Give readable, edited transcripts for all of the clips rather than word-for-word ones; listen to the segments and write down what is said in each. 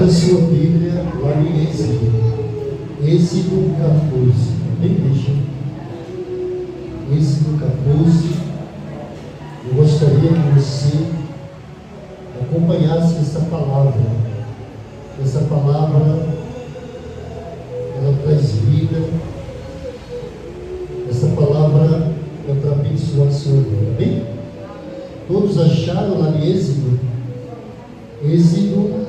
Abra sua Bíblia lá em Êxodo 14. Bem, deixa. Êxodo 14. Eu gostaria que você acompanhasse essa palavra. Essa palavra, ela traz vida. Essa palavra é para abençoar a sua vida. Bem? Todos acharam lá em Êxodo? Êxodo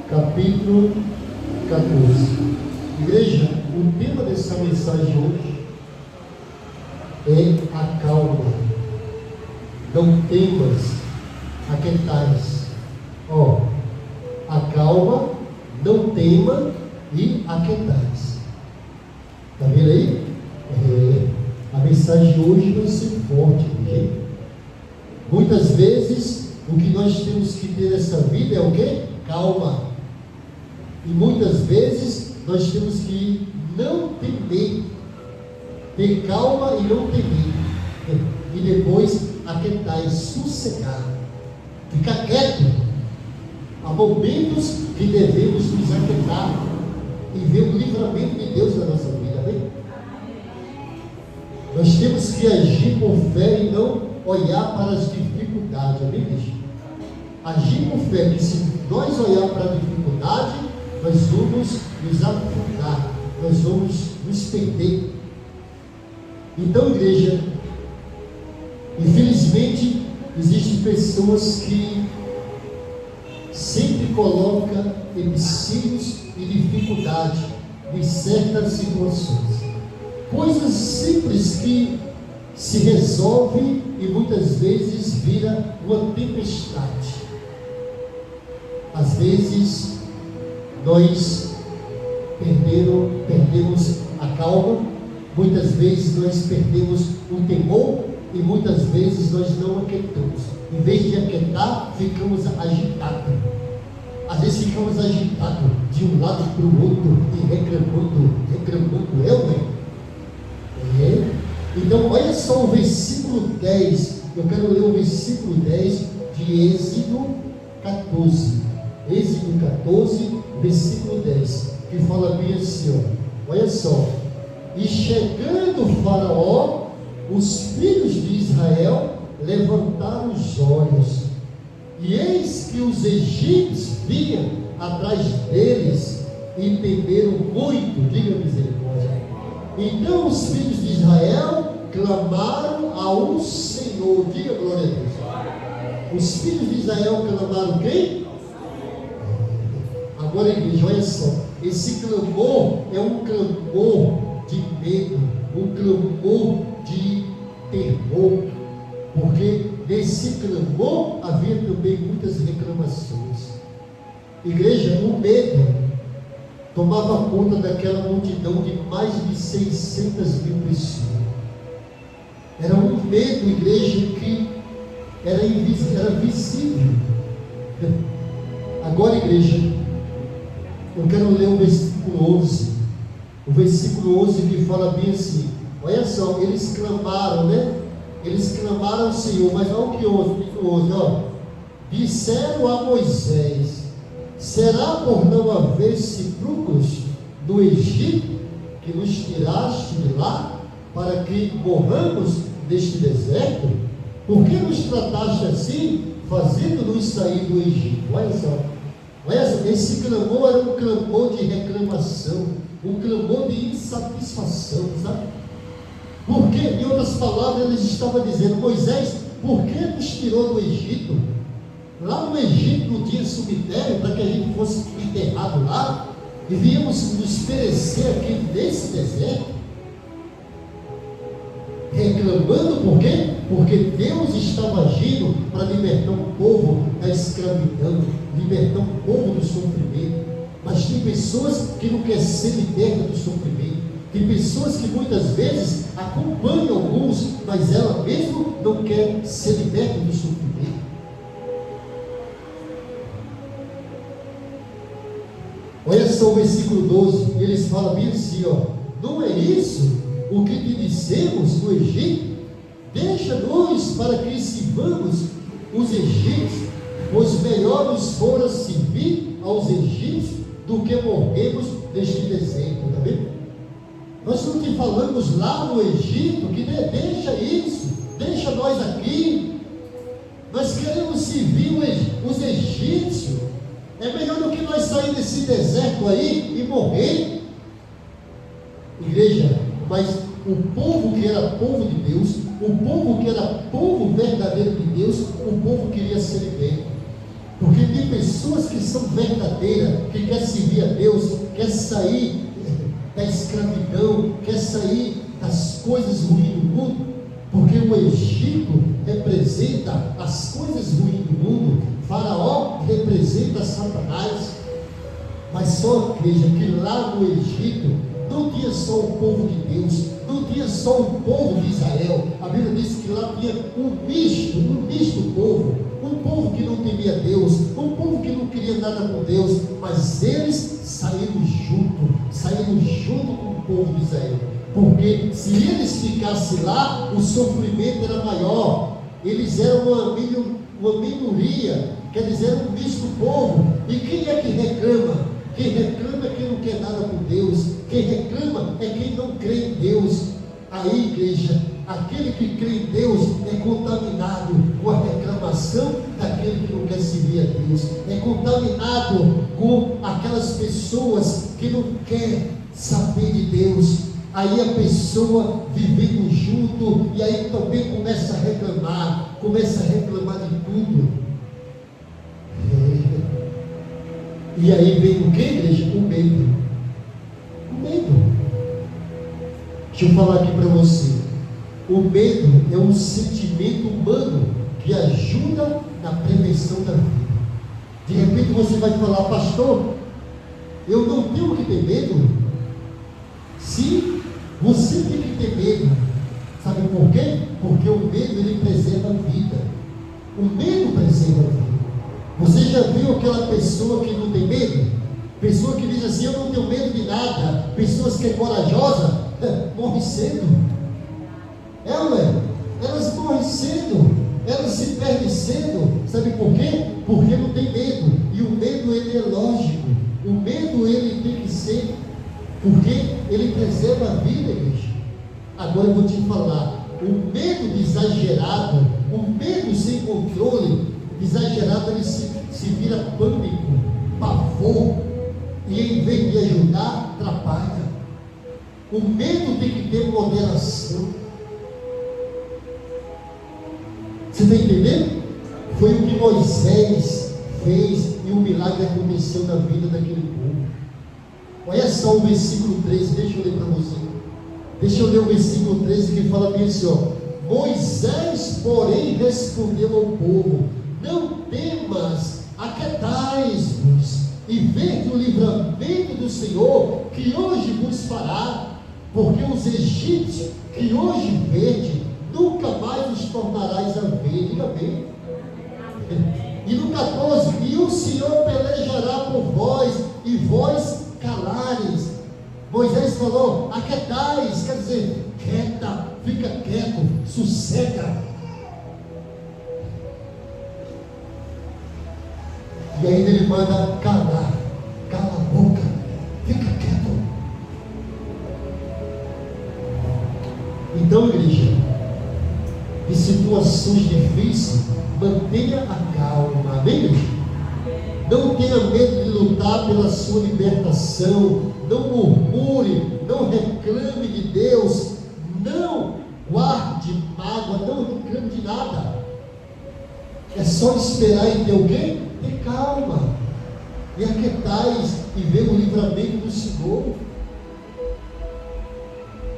capítulo 14. Igreja, o tema dessa mensagem hoje é a calma. Não temas, aquietais. Acalma, não tema e aquietais. Está vendo aí? A mensagem de hoje vai ser forte, porque muitas vezes o que nós temos que ter nessa vida é o quê? Calma. E muitas vezes nós temos que não temer, ter calma e não temer, e depois aquietar e sossegar, ficar quieto. Há momentos que devemos nos aquietar e ver o livramento de Deus na nossa vida, amém? Nós temos que agir por fé e não olhar para as dificuldades, amém, bicho? Agir por fé, que se nós olhar para a dificuldade, nós vamos nos afundar, nós vamos nos perder. Então, igreja, infelizmente, existem pessoas que sempre colocam empecilhos e dificuldade em certas situações. Coisas simples que se resolvem e muitas vezes vira uma tempestade. Às vezes, nós perdemos a calma, muitas vezes nós perdemos o temor e muitas vezes nós não aquietamos. Em vez de aquietar, ficamos agitados. Às vezes ficamos agitados de um lado para o outro e reclamando. Então, olha só o versículo 10. Eu quero ler o versículo 10 de Êxodo 14. Êxodo 14, versículo 10, que fala bem assim, olha só. E chegando o Faraó, os filhos de Israel levantaram os olhos, e eis que os egípcios vinham atrás deles e temeram muito. Diga misericórdia. Então os filhos de Israel clamaram ao Senhor. Diga glória a Deus. Os filhos de Israel clamaram quem? Agora, igreja, olha só, esse clamor é um clamor de medo, um clamor de terror, porque nesse clamor havia também muitas reclamações. Igreja, o medo tomava conta daquela multidão de mais de 600 mil pessoas. Era um medo, igreja, que era visível. Agora, igreja, eu quero ler o versículo 11. O versículo 11 que fala bem assim. Olha só, eles clamaram, né? Eles clamaram ao Senhor, mas olha o que 11, disseram a Moisés: será por não haver sepulcros no Egito que nos tiraste de lá, para que morramos neste deserto? Por que nos trataste assim, fazendo-nos sair do Egito? Olha só. Esse clamor era um clamor de reclamação, um clamor de insatisfação, sabe? Porque, em outras palavras, eles estavam dizendo: Moisés, por que nos tirou do Egito? Lá no Egito não tinha cemitério para que a gente fosse enterrado lá, e viemos nos perecer aqui nesse deserto? Reclamando por quê? Porque Deus estava agindo para libertar o povo da escravidão, libertar o povo do sofrimento. Mas tem pessoas que não querem ser libertas do sofrimento. Tem pessoas que muitas vezes acompanham alguns, mas ela mesmo não quer ser liberta do sofrimento. Olha só o versículo 12, eles falam bem assim, não é isso o que te dissemos no Egito? Deixa-nos para que sirvamos os egípcios. pois melhor nos fora servir aos egípcios do que morrermos neste deserto. Está vendo? Nós não te falamos lá no Egito que deixa isso, deixa nós aqui. Nós queremos servir os egípcios. É melhor do que nós sair desse deserto aí e morrer. Igreja, mas o povo que era povo de Deus, o povo que era povo verdadeiro de Deus, o povo queria ser liberto. Porque tem pessoas que são verdadeiras, que quer servir a Deus, quer sair da escravidão, quer sair das coisas ruins do mundo, porque o Egito representa as coisas ruins do mundo, Faraó representa Satanás. Mas só a igreja que lá no Egito não tinha só o povo de Deus, não tinha só o povo de Israel. A Bíblia diz que lá tinha um misto povo, um povo que não temia Deus, um povo que não queria nada com Deus, mas eles saíram junto com o povo de Israel, porque se eles ficassem lá, o sofrimento era maior. Eles eram uma minoria, quer dizer, um misto povo. E quem é que reclama? Quem reclama é quem não quer nada com Deus. Quem reclama é quem não crê em Deus. Aí, igreja, aquele que crê em Deus é contaminado com a reclamação daquele que não quer servir a Deus, é contaminado com aquelas pessoas que não querem saber de Deus. Aí a pessoa vivendo junto, e aí também começa a reclamar de tudo. E aí vem o que, igreja? O medo. Deixa eu falar aqui para você. O medo é um sentimento humano que ajuda na prevenção da vida. De repente você vai falar: pastor, eu não tenho que ter medo. Sim, você tem que ter medo. Sabe por quê? Porque o medo, ele preserva a vida. O medo preserva a vida. Você já viu aquela pessoa que não tem medo? Pessoa que diz assim: eu não tenho medo de nada. Pessoas que é corajosa, morre cedo. Elas morrem cedo, elas se perdem cedo. Sabe por quê? Porque não tem medo. E o medo, ele é lógico. O medo, ele tem que ser, porque ele preserva a vida, igreja. Agora eu vou te falar: o medo exagerado, o medo sem controle exagerado, ele se vira pânico, pavor, e em vez de ajudar, atrapalha. O medo tem que ter moderação. Você está entendendo? Foi o que Moisés fez, e o milagre aconteceu na vida daquele povo. Olha só o versículo 13, deixa eu ler para você. Deixa eu ler o versículo 13 que fala bem assim, ó: Moisés, porém, respondeu ao povo: não temas, aquietai-vos e vede o livramento do Senhor que hoje vos fará, porque os egípcios que hoje vede, nunca mais os tornarás a ver. Diga bem. E no 14: e o Senhor pelejará por vós, e vós calares. Moisés falou: aquietais, quer dizer, quieta, fica quieto, sossega. E ainda ele manda calar, cala a boca, fica quieto. Então, igreja, em situações difíceis, mantenha a calma, amém, igreja? Não tenha medo de lutar pela sua libertação. Não murmure, não reclame de Deus, não guarde mágoa, não reclame de nada. É só esperar e ter o quê? Ter calma, e aquietais e ver o livramento do Senhor.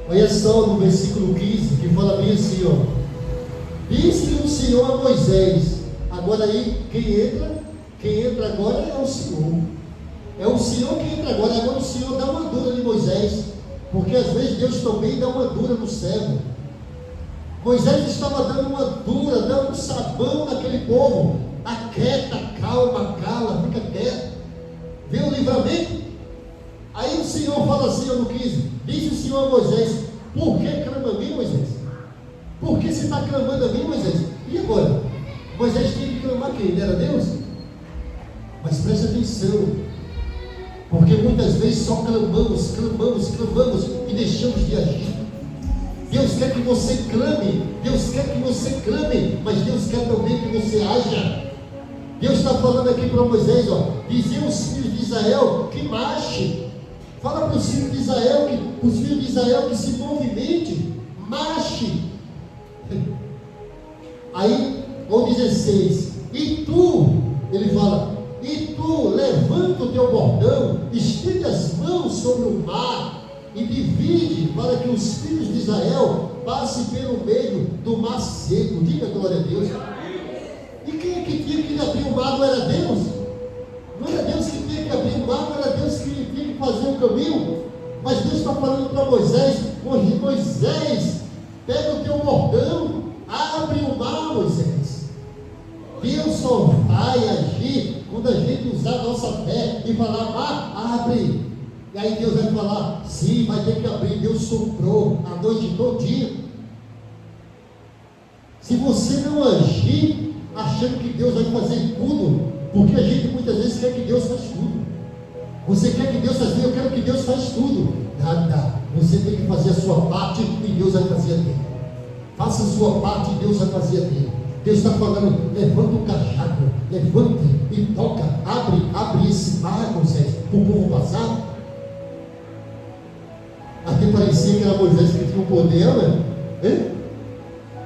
Olha só no versículo 15, que fala bem assim, ó: disse o Senhor a Moisés. Agora aí, quem entra agora é o Senhor. É o Senhor que entra agora. Agora o Senhor dá uma dura de Moisés, porque às vezes Deus também dá uma dura no servo. Moisés estava dando uma dura, dando um sabão naquele povo. Aquieta, calma, cala, fica quieto, vê o livramento. Aí o Senhor fala assim, no 15: disse o Senhor a Moisés: por que clama a mim, Moisés? Por que você está clamando a mim, Moisés? E agora? Moisés tinha que clamar quem? Ele era Deus? atenção, porque muitas vezes só clamamos e deixamos de agir. Deus quer que você clame, mas Deus quer também que você haja. Deus está falando aqui para Moisés, diziam os filhos de Israel que marche. Fala para os filhos de Israel que se movimente, marche. Aí, ao 16, e tu, ele fala, e tu levanta o teu bordão, estende as mãos sobre o mar e divide para que os filhos de Israel passem pelo meio do mar seco. Diga glória a Deus. E quem é que tinha que abrir o mar? Não era Deus? Não era Deus que tinha que abrir o mar, não era Deus que tinha que fazer o caminho? Mas Deus está falando para Moisés, Moisés, pega o teu bordão, abre o mar, Moisés. Deus só vai agir quando a gente usar a nossa fé e falar, mar, abre. E aí Deus vai falar, sim, vai ter que abrir. Deus soprou a noite todinha. Se você não agir, achando que Deus vai fazer tudo, porque a gente muitas vezes quer que Deus faça tudo. Você quer que Deus faça, eu quero que Deus faça tudo. Nada. Você tem que fazer a sua parte e Deus vai fazer a dele. Faça a sua parte e Deus vai fazer a dele. Deus está falando, levanta o cajado, levante e toca, abre esse mar, Moisés, para o povo passar. Até parecia que era Moisés que tinha o poder, né?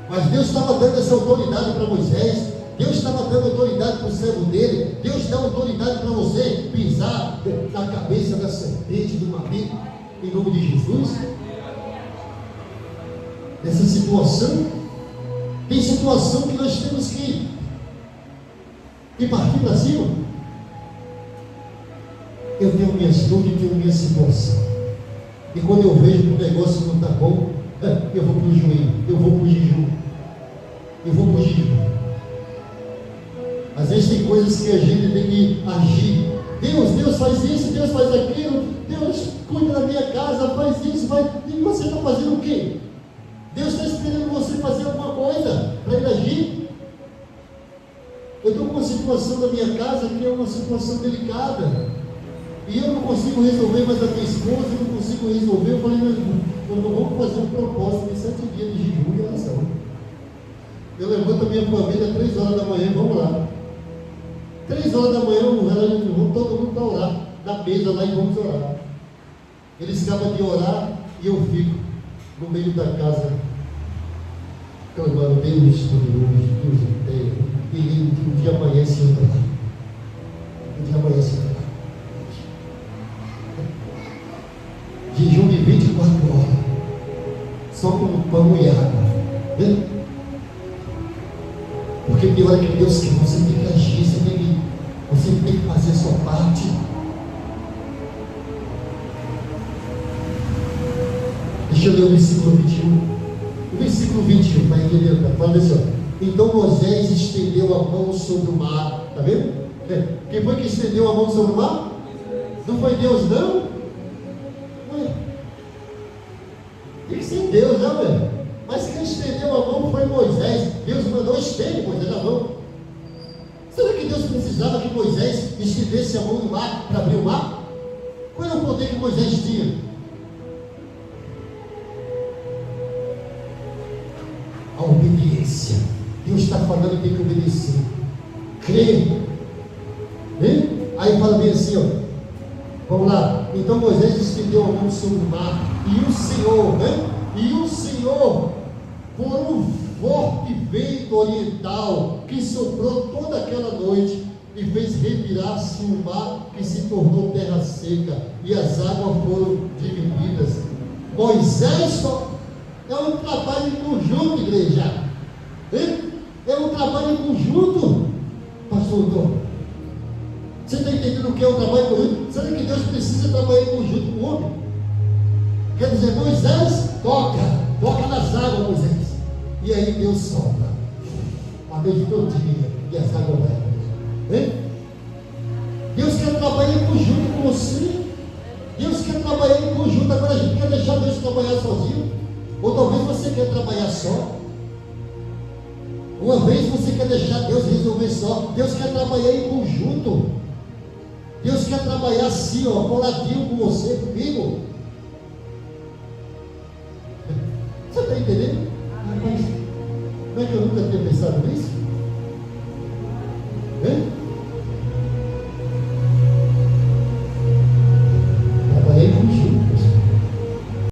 Mas Deus estava dando essa autoridade para Moisés. Deus estava dando autoridade para o servo dele. Deus dá autoridade para você pisar na cabeça da serpente, do mamífero, em nome de Jesus. Nessa situação, tem situação que nós temos que partir para cima. Eu tenho minhas dúvidas, tenho minha situação. E quando eu vejo que o negócio não está bom, eu vou para o joelho, eu vou para o jejum. Às vezes tem coisas que a gente tem que agir. Deus faz isso, Deus faz aquilo, Deus cuida da minha casa, faz isso, faz. E você está fazendo o quê? Deus está esperando você fazer alguma coisa para ele agir. Eu estou com uma situação da minha casa que é uma situação delicada. E eu não consigo resolver, mas a minha esposa não consigo resolver. Eu falei, mas vamos fazer um propósito de 7 dias de jejum e oração. Eu levanto a minha família 3 horas da manhã, vamos lá. 3 horas da manhã, todo mundo para orar, na mesa lá e vamos orar. Eles acabam de orar e eu fico no meio da casa, clamando, Deus poderoso, Deus inteiro. E um dia amanhece e outro lá. Jejum de 24 horas, só com pão e água. Porque tem hora que Deus quer, você tem que agir, você tem que fazer a sua parte. Deixa eu ler o versículo 21. O versículo 21, para entender, fala assim, então Moisés estendeu a mão sobre o mar. Está vendo? Quem foi que estendeu a mão sobre o mar? Não foi Deus, não? Tem que ser Deus, não, velho? Mas quem estendeu a mão foi Moisés. Deus mandou estender Moisés a mão. Será que Deus precisava que Moisés estendesse a mão no mar para abrir o mar? Qual era o poder que Moisés tinha? A obediência. Deus está falando que tem que obedecer. Crer. Aí fala bem assim, vamos lá. Então Moisés estendeu a mão sobre o mar. E o Senhor, por um forte vento oriental que soprou toda aquela noite e fez revirar-se o mar, que se tornou terra seca e as águas foram divididas. Moisés é um trabalho em conjunto, igreja. É um trabalho em conjunto, pastor Dom. Você está entendendo o que é o trabalho em conjunto? Será que Deus precisa trabalhar em conjunto com o homem? Quer dizer, Moisés, toca nas águas, Moisés. E aí Deus sopra a noite todinha e as águas vão. Deus quer trabalhar em conjunto com você. Deus quer trabalhar em conjunto. Agora a gente quer deixar Deus trabalhar sozinho. Ou talvez você quer trabalhar só. Uma vez você quer deixar Deus resolver só. Deus quer trabalhar em conjunto. quer trabalhar assim, ó, coladinho com você, comigo. Você está entendendo? Mas não é que eu nunca tinha pensado nisso?